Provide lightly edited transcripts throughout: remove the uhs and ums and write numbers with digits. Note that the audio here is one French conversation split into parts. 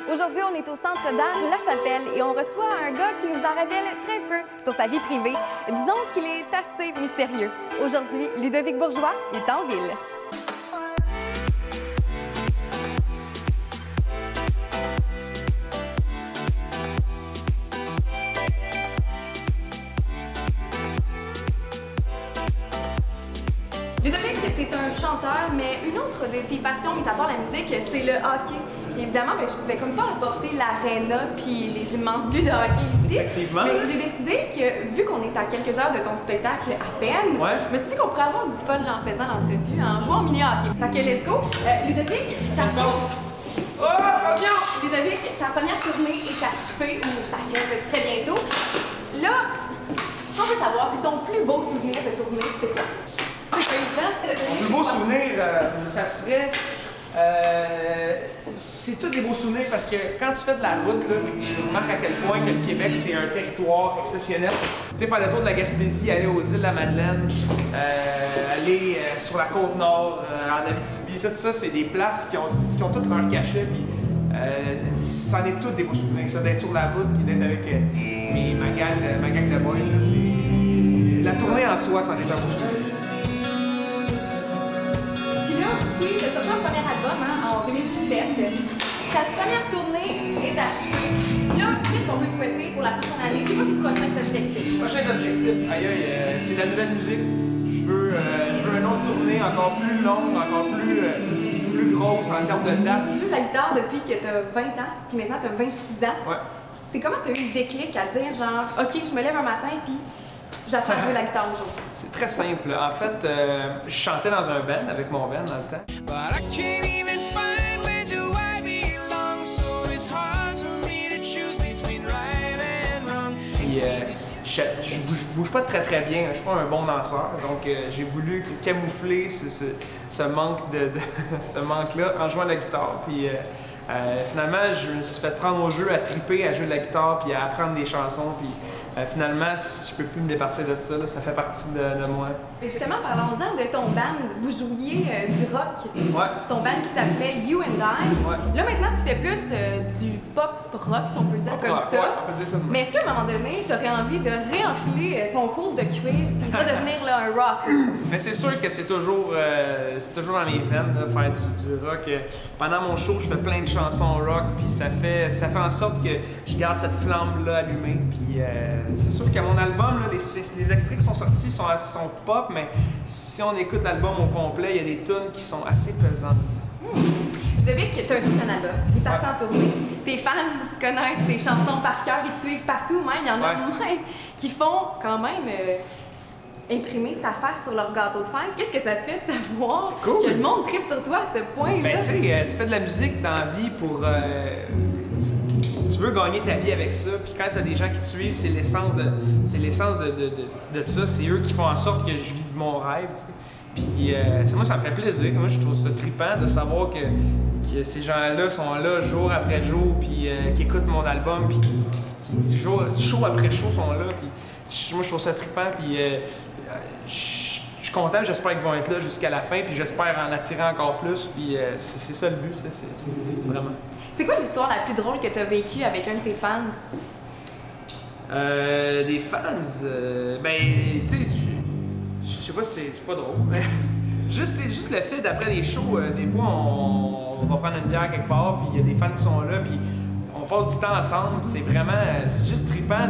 Aujourd'hui, on est au Centre d'art La Chapelle et on reçoit un gars qui nous en révèle très peu sur sa vie privée. Disons qu'il est assez mystérieux. Aujourd'hui, Ludovic Bourgeois est en ville. Ludovic, t'es un chanteur, mais une autre de tes passions, mis à part la musique, c'est le hockey. Et évidemment, je pouvais comme pas apporter l'aréna puis les immenses buts de hockey ici. Effectivement. Mais j'ai décidé que, vu qu'on est à quelques heures de ton spectacle à peine, je me suis dit qu'on pourrait avoir du fun là, en faisant l'entrevue, en jouant au mini hockey. Fait que let's go. Ludovic, Oh, attention! Ludovic, ta première tournée est achevée, ou s'achève très bientôt. Là, on veut savoir, c'est ton plus beau souvenir de tournée, c'est quoi? Mon plus beau souvenir, ça serait... c'est tous des beaux souvenirs parce que quand tu fais de la route, là, puis tu remarques à quel point que le Québec, c'est un territoire exceptionnel. Tu sais, faire le tour de la Gaspésie, aller aux îles de la Madeleine, aller sur la Côte-Nord, en Abitibi, tout ça, c'est des places qui ont tout leur cachet. Puis, c'en est tous des beaux souvenirs, ça, d'être sur la route puis d'être avec ma gang de boys. Là, la tournée en soi, c'en est un beau souvenir. Tu as sorti un premier album en 2017. Ta première tournée est achevée. Là, qu'est-ce qu'on peut souhaiter pour la prochaine année? C'est quoi tes prochains objectifs? Prochains objectifs? Aïe, c'est de la nouvelle musique. Je veux une autre tournée encore plus longue, encore plus grosse en termes de date. Tu joues de la guitare depuis que tu as 20 ans, puis maintenant tu as 26 ans. Ouais. C'est comment tu as eu le déclic à dire genre, OK, je me lève un matin, puis j'apprends à jouer de la guitare aujourd'hui? C'est très simple. En fait, je chantais dans un band avec mon band dans le temps. Puis, je bouge pas très bien, je suis pas un bon danseur, donc j'ai voulu camoufler ce manque-là en jouant de la guitare. Puis finalement, je me suis fait prendre au jeu à triper, à jouer de la guitare, puis à apprendre des chansons. Puis finalement, je peux plus me départir de ça, là, ça fait partie de moi. Et justement, parlons-en de ton band. Vous jouiez du rock. Ouais. Ton band qui s'appelait You and I. Ouais. Là, maintenant, tu fais plus du pop-rock, si on peut le dire comme ça. Ouais, on peut dire ça. Mais est-ce qu'à un moment donné, tu aurais envie de réenfiler ton cours de cuir et de devenir là, un rock? Mais c'est sûr que c'est toujours dans mes veines de faire du rock. Pendant mon show, je fais plein de chansons rock, puis ça fait en sorte que je garde cette flamme-là allumée. Puis c'est sûr qu'à mon album, là, les extraits qui sont sortis sont pop, mais si on écoute l'album au complet, il y a des tunes qui sont assez pesantes. Ludovic, tu as un album, tu es parti en tournée, tes fans connaissent tes chansons par cœur, ils te suivent partout, même. Il y en a même qui font quand même imprimer ta face sur leur gâteau de fête. Qu'est-ce que ça te fait de savoir que le monde tripe sur toi à ce point-là? Ben, tu sais, tu fais de la musique dans la vie pour... tu veux gagner ta vie avec ça, puis quand tu as des gens qui te suivent, c'est l'essence de ça. C'est eux qui font en sorte que je vis de mon rêve, tu sais. Puis moi, ça me fait plaisir. Moi, je trouve ça trippant de savoir que ces gens-là sont là jour après jour, puis qui écoutent mon album, puis qui show après show sont là. Puis moi, je trouve ça trippant, puis je suis content. J'espère qu'ils vont être là jusqu'à la fin, puis j'espère en attirer encore plus. Puis c'est ça le but, c'est vraiment. C'est quoi l'histoire la plus drôle que tu as vécue avec un de tes fans? Des fans? Ben, tu sais, je sais pas si c'est pas drôle, mais c'est juste le fait d'après les shows, des fois on va prendre une bière quelque part, puis il y a des fans qui sont là, puis on passe du temps ensemble. C'est juste trippant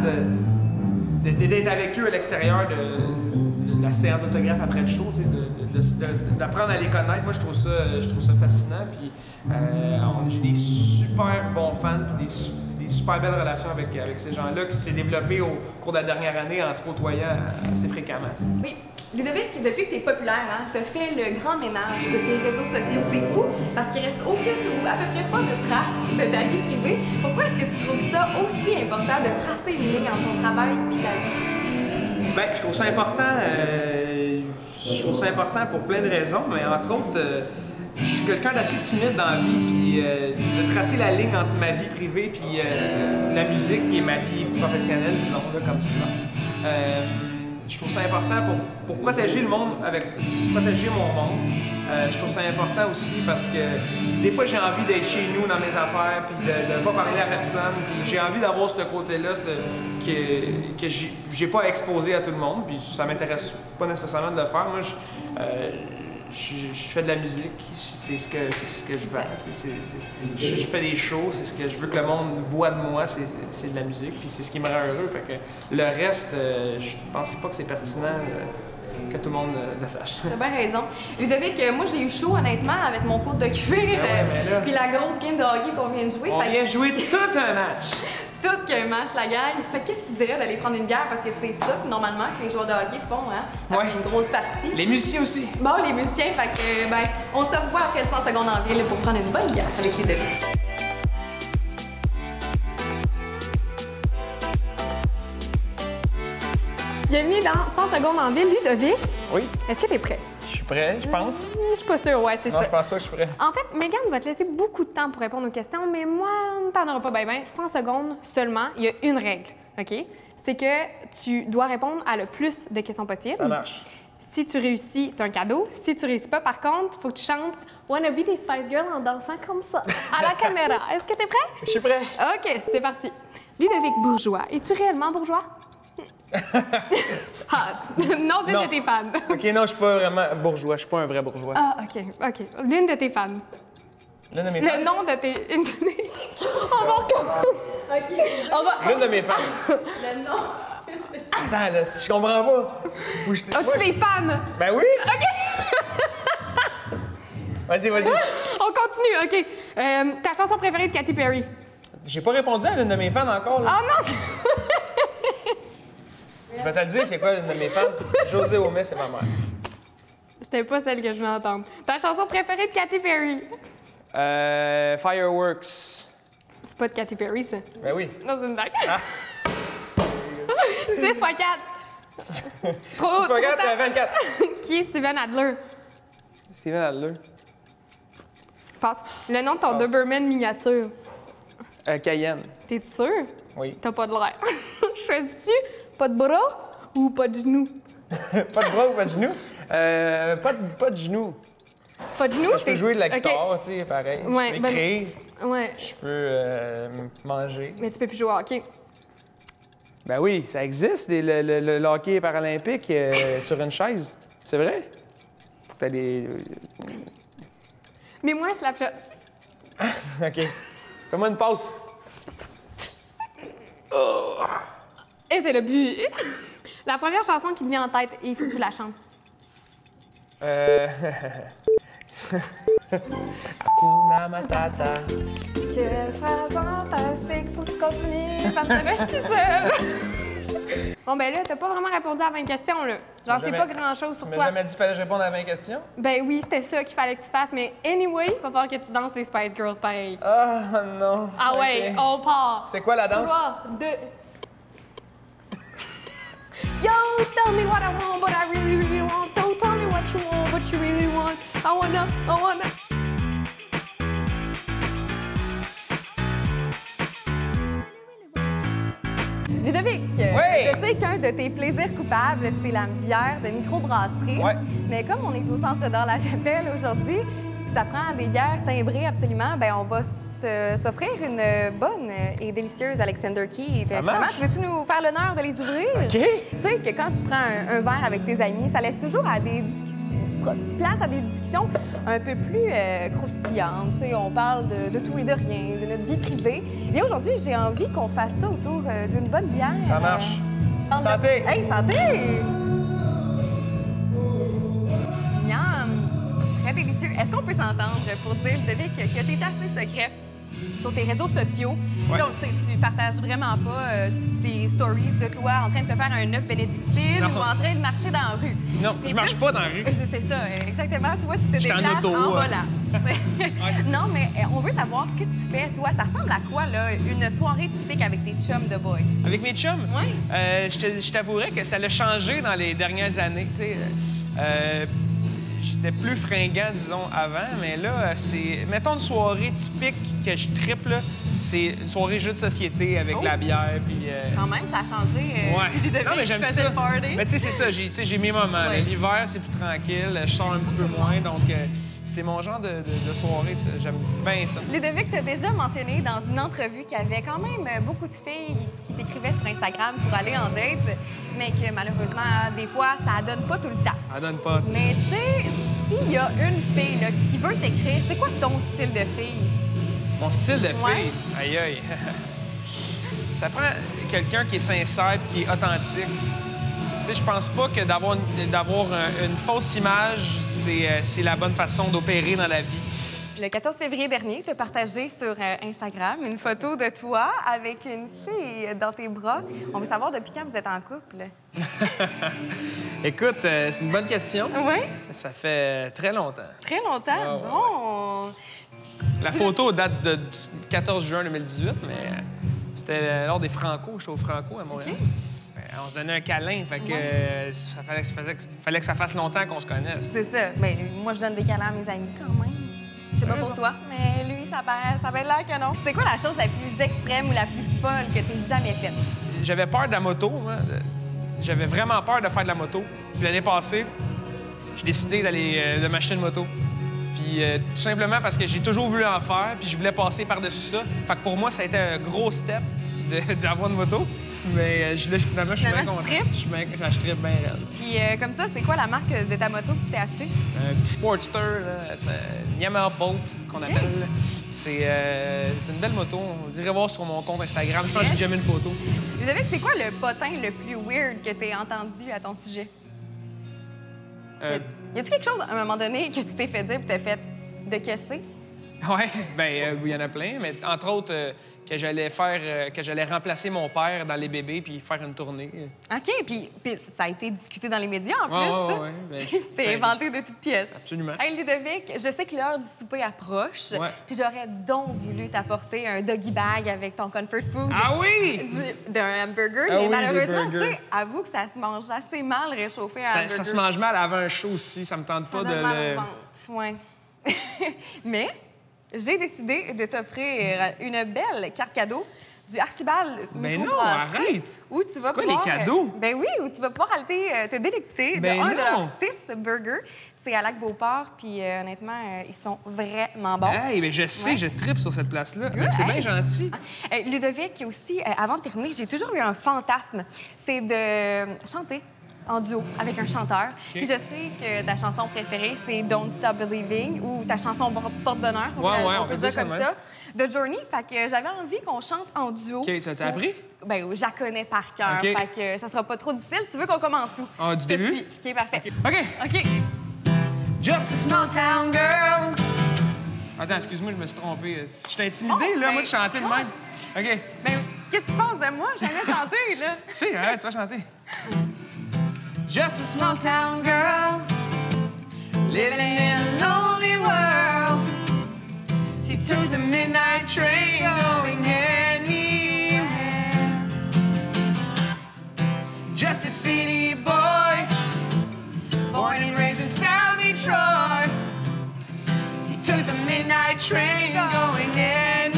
d'être avec eux à l'extérieur de la séance d'autographe après le show, d'apprendre à les connaître. Moi, je trouve ça fascinant. Puis j'ai des super bons fans, puis des super belles relations avec ces gens-là qui s'est développé au cours de la dernière année en se côtoyant assez fréquemment. Oui. Ludovic, depuis que tu es populaire, tu as fait le grand ménage de tes réseaux sociaux. C'est fou parce qu'il reste aucune ou à peu près pas de traces de ta vie privée. Pourquoi est-ce que tu trouves ça aussi important de tracer les lignes entre ton travail et ta vie? Bien, je trouve ça important pour plein de raisons, mais entre autres, je suis quelqu'un d'assez timide dans la vie, puis de tracer la ligne entre ma vie privée puis la musique qui est ma vie professionnelle, disons-le comme ça. je trouve ça important pour protéger le monde, protéger mon monde. Je trouve ça important aussi parce que des fois, j'ai envie d'être chez nous dans mes affaires puis de ne pas parler à personne. Puis j'ai envie d'avoir ce côté-là que j'ai pas exposé à tout le monde. Puis ça m'intéresse pas nécessairement de le faire. Moi, je fais de la musique, c'est ce que je vends. Je fais des shows, c'est ce que je veux que le monde voit de moi, c'est de la musique, puis c'est ce qui me rend heureux. Fait que le reste, je pense pas que c'est pertinent que tout le monde le sache. T'as bien raison. Ludovic, moi j'ai eu chaud honnêtement avec mon côte de cuir, puis la grosse game de hockey qu'on vient de jouer. On vient de jouer tout un match. Tout qu'un match, la gang. Fait qu'est-ce que tu dirais d'aller prendre une bière? Parce que c'est ça, normalement, que les joueurs de hockey font, hein? Après une grosse partie. Les musiciens aussi. Bon, les musiciens, fait que, ben, on se revoit après le 100 secondes en ville pour prendre une bonne bière avec les Ludovic. Bienvenue dans 100 secondes en ville, Ludovic. Oui. Est-ce que t'es prêt? Je suis prêt, je pense. Je suis pas sûre, ouais, c'est ça. Non, je pense pas que je suis prêt. En fait, Megan va te laisser beaucoup de temps pour répondre aux questions, mais moi, t'en auras pas bien, 100 secondes seulement. Il y a une règle, OK? C'est que tu dois répondre à le plus de questions possible. Ça marche. Si tu réussis, t'as un cadeau. Si tu réussis pas, par contre, il faut que tu chantes Wanna be des Spice Girls en dansant comme ça, à la caméra. Est-ce que t'es prêt? Je suis prêt. OK, c'est parti. Ludovic Bourgeois, es-tu réellement bourgeois? Non, d'une de tes fans. OK, non, je suis pas vraiment bourgeois. Je suis pas un vrai bourgeois. Ah, OK. L'une de tes fans. L'une de mes fans? Le nom de tes... On va recommencer. OK. L'une de mes fans. Le nom. Attends, là, si je comprends pas. As-tu des fans? Ben oui! OK. Vas-y. On continue, OK. Ta chanson préférée de Katy Perry? J'ai pas répondu à l'une de mes fans encore, là. Oh non! Je vais te le dire, c'est quoi l'une de mes fans? José Homais, c'est ma mère. C'était pas celle que je voulais entendre. Ta chanson préférée de Katy Perry? Fireworks. C'est pas de Katy Perry, ça. Ben oui. Non, c'est une blague. Ah. 6 x 4. Trop, 6 x 4, 24. Qui est Steven Adler? Steven Adler. Passe. Le nom de ton Doberman miniature. Cayenne. T'es-tu sûr? Oui. T'as pas de l'air. Choisis-tu pas de bras ou pas de genoux? Pas de bras ou pas de genoux? Pas de genoux. Pas de genoux? Je peux jouer de la guitare, OK. tu sais, pareil. Ouais, je peux écrire. Ouais. Je peux manger. Mais tu peux plus jouer au hockey. Ben oui, ça existe, le hockey paralympique sur une chaise. C'est vrai? T'as des... Mais moi, Slapshot. OK. Fais-moi une pause. Et c'est le but. La première chanson qui te vient en tête, il faut que tu la chantes. Hakuna Matata. Quelle phrase fantastique, faut que tu continues parce que là, je suis seule. Bon, ben là, t'as pas vraiment répondu à 20 questions, là. Genre, c'est pas grand-chose sur Tu m'as toi. jamais dit qu'il fallait que je réponde à 20 questions? Ben oui, c'était ça qu'il fallait que tu fasses, mais anyway, il va falloir que tu danses les Spice Girls pareil. Ah non. Ah ouais, OK. on part. C'est quoi la danse? 3, 2... Yo, tell me what I want, but I really, really want. So tell me what you want, what you really want. I wanna... Ludovic, je sais qu'un de tes plaisirs coupables, c'est la bière de microbrasserie. Ouais. Mais comme on est au centre d'Or La Chapelle aujourd'hui, puis ça prend des bières timbrées absolument, ben on va s'offrir une bonne et délicieuse Alexander Keith. Finalement, tu veux-tu nous faire l'honneur de les ouvrir? OK. Tu sais que quand tu prends un verre avec tes amis, ça laisse toujours à des place à des discussions un peu plus croustillantes. Tu sais, on parle de tout et de rien, de notre vie privée. Et aujourd'hui, j'ai envie qu'on fasse ça autour d'une bonne bière. Ça marche. Santé! Hey, santé! Miam! Très délicieux. Est-ce qu'on peut s'entendre pour dire, Ludovic, que t'es assez secret sur tes réseaux sociaux? Ouais. On le sait, tu partages vraiment pas des stories de toi en train de te faire un œuf bénédictine Non. ou en train de marcher dans la rue. Non, T'es je marche plus- pas dans la rue. C'est ça, exactement. Toi, tu te Je suis en déplaces auto, en ouais. volant. c'est ça. Non, mais on veut savoir ce que tu fais, toi. Ça ressemble à quoi, là, une soirée typique avec tes chums de boys? Avec mes chums? Oui. Je t'avouerais que ça l'a changé dans les dernières années, tu sais. j'étais plus fringant, disons, avant, mais là, c'est... Mettons une soirée typique que je trippe, là, c'est une soirée jeu de société avec la bière, puis... Quand même, ça a changé du Ludovic non, mais j'aime qui faisait ça. le party. Mais tu sais, c'est ça, j'ai mes moments. Ouais. L'hiver, c'est plus tranquille, je sors un petit peu moins, donc c'est mon genre de soirée, ça. J'aime bien ça. Ludovic t'a déjà mentionné dans une entrevue qu'il y avait quand même beaucoup de filles qui t'écrivaient sur Instagram pour aller en date, mais que malheureusement, des fois, ça donne pas tout le temps. Ça donne pas, ça. Mais tu sais, s'il y a une fille là, qui veut t'écrire, c'est quoi ton style de fille? Mon style de fille? Ouais. Aïe, aïe. Ça prend quelqu'un qui est sincère, qui est authentique. Tu sais, je pense pas que d'avoir une fausse image, c'est la bonne façon d'opérer dans la vie. Le 14 février dernier, tu as partagé sur Instagram une photo de toi avec une fille dans tes bras. On veut savoir depuis quand vous êtes en couple. Écoute, c'est une bonne question. Oui? Ça fait très longtemps. Très longtemps? Ouais, Bon. La photo date du 14 juin 2018, mais c'était lors des Franco, j'étais au Franco à Montréal. OK. On se donnait un câlin, fait que ça fallait que ça fasse longtemps qu'on se connaisse. C'est ça. Bien, moi, je donne des câlins à mes amis quand même. Je sais pas pour toi, mais lui, ça avait l'air que non. C'est quoi la chose la plus extrême ou la plus folle que tu aies jamais faite? J'avais peur de la moto, moi. J'avais vraiment peur de faire de la moto. Puis l'année passée, j'ai décidé de m'acheter une moto. Puis tout simplement parce que j'ai toujours voulu en faire, puis je voulais passer par-dessus ça. Fait que pour moi, ça a été un gros step d'avoir une moto. Mais finalement, je suis bien content. Je trippe bien raide. Puis comme ça, c'est quoi la marque de ta moto que tu t'es achetée? Un petit Sportster, là, c'est un Yamaha Bolt qu'on appelle. C'est une belle moto. Vous irez voir sur mon compte Instagram. Je pense que j'ai déjà mis une photo. Ludovic, c'est quoi le potin le plus weird que tu aies entendu à ton sujet? Y a-t-il quelque chose, à un moment donné, que tu t'es fait dire et t'as fait de casser? Ouais, bien, il y en a plein, mais entre autres, que j'allais remplacer mon père dans les bébés puis faire une tournée. OK, puis ça a été discuté dans les médias en plus, ça? Ouais, ben, C'était inventé de toutes pièces. Absolument. Hey, Ludovic, je sais que l'heure du souper approche, puis j'aurais donc voulu t'apporter un doggy bag avec ton comfort food. Ah oui! D'un hamburger, Ah mais oui, malheureusement, des tu sais, avoue que ça se mange assez mal réchauffé à hamburger. Ça se mange mal avant un show aussi, ça me tente pas Ça de donne mal le... au ventre, ouais. Mais j'ai décidé de t'offrir une belle carte cadeau du Archibald Mais non, Microbrasserie, arrête! où tu vas C'est quoi pouvoir, les cadeaux? Ben oui, où tu vas pouvoir aller te délecter Ben de un de non! leurs 6 burgers. C'est à Lac-Beauport, puis honnêtement, ils sont vraiment bons. Hey, mais je sais, Ouais. je tripe sur cette place-là. Good. C'est bien Hey. gentil. Ludovic, aussi, avant de terminer, j'ai toujours eu un fantasme. C'est de chanter en duo avec un chanteur. Puis je sais que ta chanson préférée, c'est Don't Stop Believing ou ta chanson Porte-bonheur, si on peut dire comme ça, de Journey. Fait que j'avais envie qu'on chante en duo. OK, tu as appris? Ben oui, je la connais par cœur. OK. Fait que ça sera pas trop difficile. Tu veux qu'on commence où? Ah, du Je début? suis. OK, parfait. OK. OK. Just a small town girl. Attends, excuse-moi, je me suis trompé. Je t'ai intimidé, Oh, là, ben, moi, de chanter de même. OK. Ben, qu'est-ce que tu penses de moi? J'ai jamais chanté, là. Tu sais, arrête, tu vas chanter. Just a small town girl, living in a lonely world. She took the midnight train going anywhere. Just a city boy, born and raised in South Detroit. She took the midnight train going anywhere.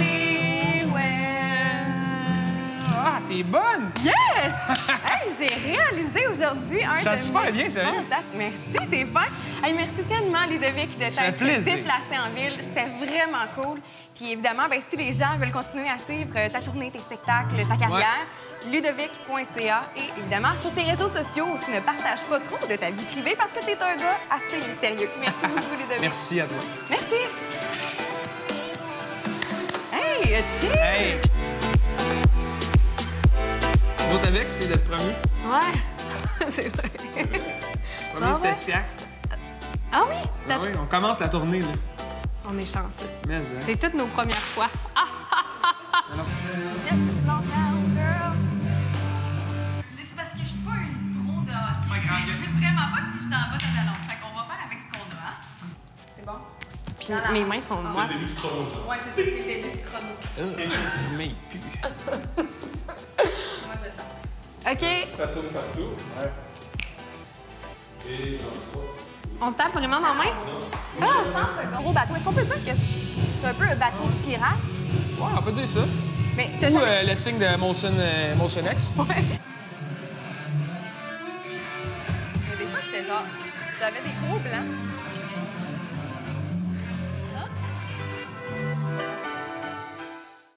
Ah, t'es bonne! Yes! Hey, j'ai réalisé aujourd'hui un Chante de super mes bien, sérieux. fantasmes. Merci, t'es fin. Hey, merci tellement, Ludovic, de Ça fait t'être plaisir. déplacé en ville. C'était vraiment cool. Puis évidemment, ben, si les gens veulent continuer à suivre ta tournée, tes spectacles, ta carrière, ludovic.ca et évidemment sur tes réseaux sociaux où tu ne partages pas trop de ta vie privée parce que t'es un gars assez mystérieux. Merci beaucoup, Ludovic. Merci à toi. Merci. Hey, cheers! Hey! L'autre avec, c'est d'être premier. Ouais, c'est vrai. Premier Ah ouais? spectacle. Ah oui? Ah oui, on commence la tournée, là. On est chanceux. Mais, hein. C'est toutes nos premières fois. Alors, Just a small town girl. C'est parce que je suis pas une pro de hockey. pas grave. Vraiment pas, puis je t'en bas de talon. Fait qu'on va faire avec ce qu'on a, hein? C'est bon? Puis mes mains sont moites. C'est le début du chrono, genre. Ouais, c'est ça, c'est le début du chrono. mais il pue. Moi, je le sens. OK. Ça tourne partout. Ouais. Et dans le 3, 2, On se tape vraiment dans la main? Ah, 100 secondes. Gros bateau. Est-ce qu'on peut dire que c'est un peu un bateau de pirate? Ouais, on peut dire ça. Mais t'as Ou jamais... le signe de Motion X. Ouais. Mais des fois, j'étais genre... J'avais des gros blancs.